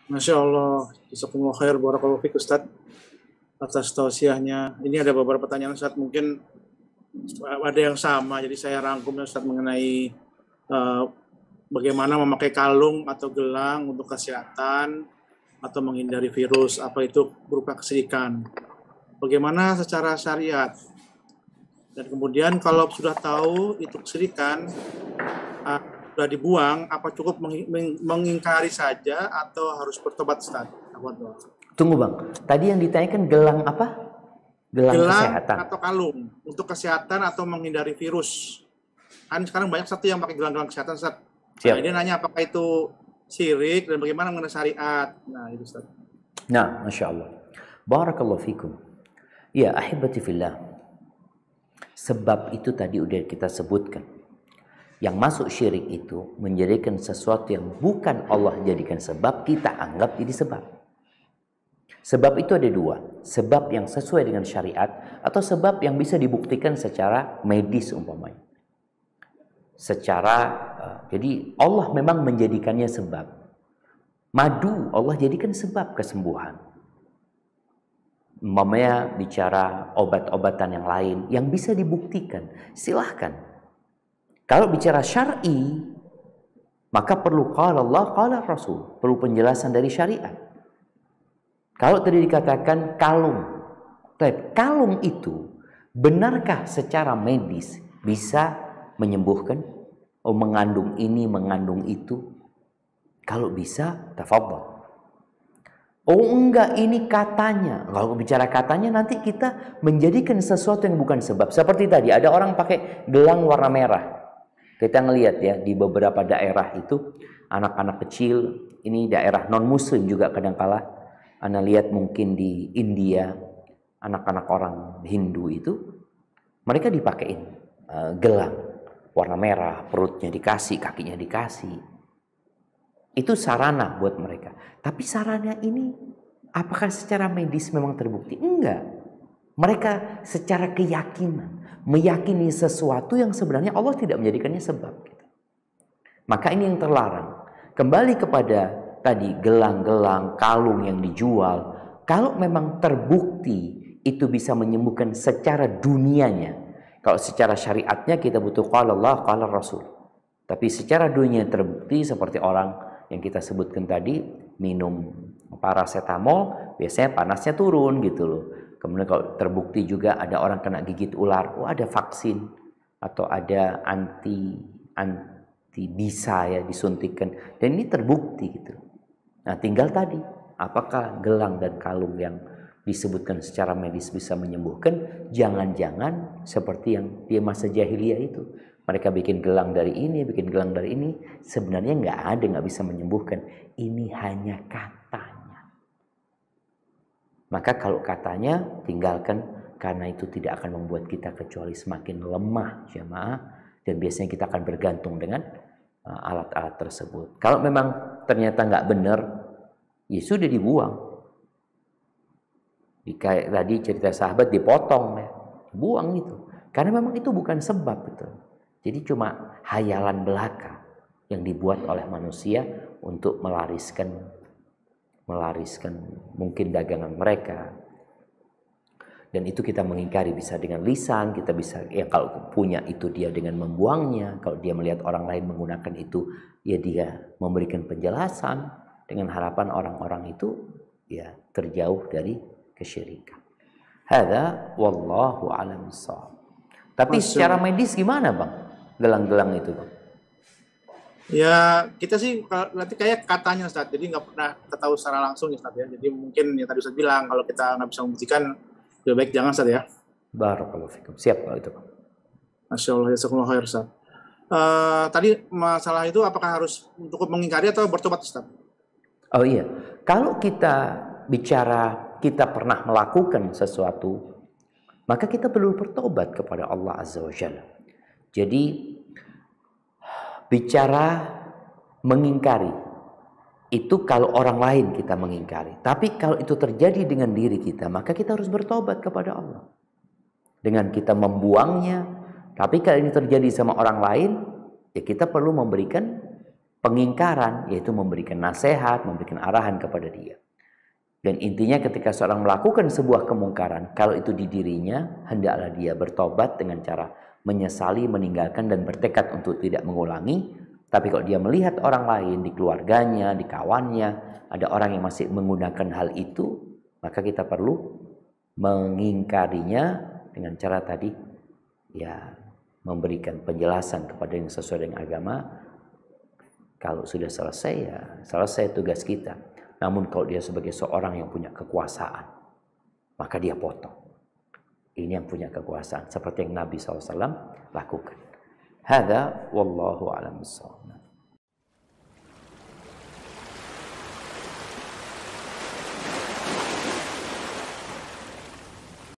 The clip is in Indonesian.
Masya Allah, jazakumullah khair, barakallahu fiik Ustaz atas tausiahnya. Ini ada beberapa pertanyaan Ustaz, mungkin ada yang sama, jadi saya rangkum Ustaz mengenai uh, bagaimana memakai kalung atau gelang untuk kesehatan atau menghindari virus, apa itu berupa kesyirikan. Bagaimana secara syariat. Dan kemudian kalau sudah tahu itu kesyirikan, uh, sudah dibuang, apa cukup mengingkari saja atau harus bertobat Ustaz? Tunggu bang, tadi yang ditanyakan gelang apa? Gelang kesehatan atau kalung untuk kesehatan atau menghindari virus. Kan sekarang banyak satu yang pakai gelang-gelang kesehatan, Ustaz. Nah, dia nanya apakah itu syirik dan bagaimana mengenai syariat. Nah, itu Ustaz. Nah, Masya Allah. Barakallahu fikum. Ya, ahibati fillah. Sebab itu tadi udah kita sebutkan. Yang masuk syirik itu menjadikan sesuatu yang bukan Allah jadikan sebab, kita anggap jadi sebab. Sebab itu ada dua. Sebab yang sesuai dengan syariat atau sebab yang bisa dibuktikan secara medis umpamanya. Jadi Allah memang menjadikannya sebab. Madu Allah jadikan sebab kesembuhan. Umpamanya bicara obat-obatan yang lain yang bisa dibuktikan, silahkan. Kalau bicara syar'i, maka perlu qala Allah, qala Rasul, perlu penjelasan dari syariat. Kalau tadi dikatakan kalung, kalung itu benarkah secara medis bisa menyembuhkan? Oh, mengandung ini, mengandung itu. Kalau bisa, tafadhol. Oh enggak, ini katanya. Kalau bicara katanya nanti kita menjadikan sesuatu yang bukan sebab. Seperti tadi ada orang pakai gelang warna merah. Kita ngelihat ya di beberapa daerah itu anak-anak kecil, ini daerah non muslim juga kadang-kala. Anda lihat mungkin di India anak-anak orang Hindu itu mereka dipakein gelang warna merah, perutnya dikasih, kakinya dikasih. Itu sarana buat mereka. Tapi sarana ini apakah secara medis memang terbukti? Enggak. Mereka secara keyakinan meyakini sesuatu yang sebenarnya Allah tidak menjadikannya sebab. Maka ini yang terlarang. Kembali kepada tadi gelang-gelang, kalung yang dijual. Kalau memang terbukti itu bisa menyembuhkan secara dunianya. Kalau secara syariatnya kita butuh qala Allah, qala Rasul. Tapi secara dunia terbukti seperti orang yang kita sebutkan tadi, minum paracetamol, biasanya panasnya turun gitu loh. Kemudian kalau terbukti juga ada orang kena gigit ular, ada vaksin atau ada anti bisa ya disuntikan. Dan ini terbukti gitu. Nah tinggal tadi, apakah gelang dan kalung yang disebutkan secara medis bisa menyembuhkan? Jangan-jangan seperti yang di masa jahiliyah itu. Mereka bikin gelang dari ini, bikin gelang dari ini. Sebenarnya nggak ada, nggak bisa menyembuhkan. Ini hanya katanya. Maka kalau katanya, tinggalkan. Karena itu tidak akan membuat kita kecuali semakin lemah, jamaah. Dan biasanya kita akan bergantung dengan alat-alat tersebut. Kalau memang ternyata nggak benar, ya sudah dibuang. Kayak tadi cerita sahabat dipotong, ya. Buang itu. Karena memang itu bukan sebab, betul. Jadi cuma hayalan belaka yang dibuat oleh manusia untuk melariskan mungkin dagangan mereka. Dan itu kita mengingkari, bisa dengan lisan, kita bisa ya kalau punya itu dia dengan membuangnya, kalau dia melihat orang lain menggunakan itu ya dia memberikan penjelasan dengan harapan orang-orang itu ya terjauh dari kesyirikan. Hadza wallahu a'lam bissawab. Tapi secara medis gimana, Bang? Gelang-gelang itu, Bang? Ya kita sih berarti kayak katanya Ustaz, jadi nggak pernah kita tahu secara langsung ya Ustaz ya. Jadi mungkin ya tadi Ustaz bilang kalau kita nggak bisa membuktikan lebih baik jangan Ustaz ya. Barakallahu fikum. Siap kalau itu, Bang. Masya Allah, jazakumullah khair Ustaz. Tadi masalah itu apakah harus cukup mengingkari atau bertobat Ustaz? Oh iya, kalau kita bicara kita pernah melakukan sesuatu, maka kita perlu bertobat kepada Allah Azza wa Jalla. Jadi bicara mengingkari itu kalau orang lain kita mengingkari. Tapi kalau itu terjadi dengan diri kita, maka kita harus bertobat kepada Allah. Dengan kita membuangnya. Tapi kalau ini terjadi sama orang lain, ya kita perlu memberikan Pengingkaran yaitu memberikan nasihat, memberikan arahan kepada dia. Dan intinya ketika seorang melakukan sebuah kemungkaran, kalau itu di dirinya, hendaklah dia bertobat dengan cara menyesali, meninggalkan, dan bertekad untuk tidak mengulangi. Tapi kalau dia melihat orang lain di keluarganya, di kawannya, ada orang yang masih menggunakan hal itu, maka kita perlu mengingkarinya dengan cara tadi, ya memberikan penjelasan kepada yang sesuai dengan agama. Kalau sudah selesai, ya selesai tugas kita. Namun kalau dia sebagai seorang yang punya kekuasaan, maka dia potong. Ini yang punya kekuasaan, seperti yang Nabi SAW lakukan. Hadza wallahu a'lam bishawab.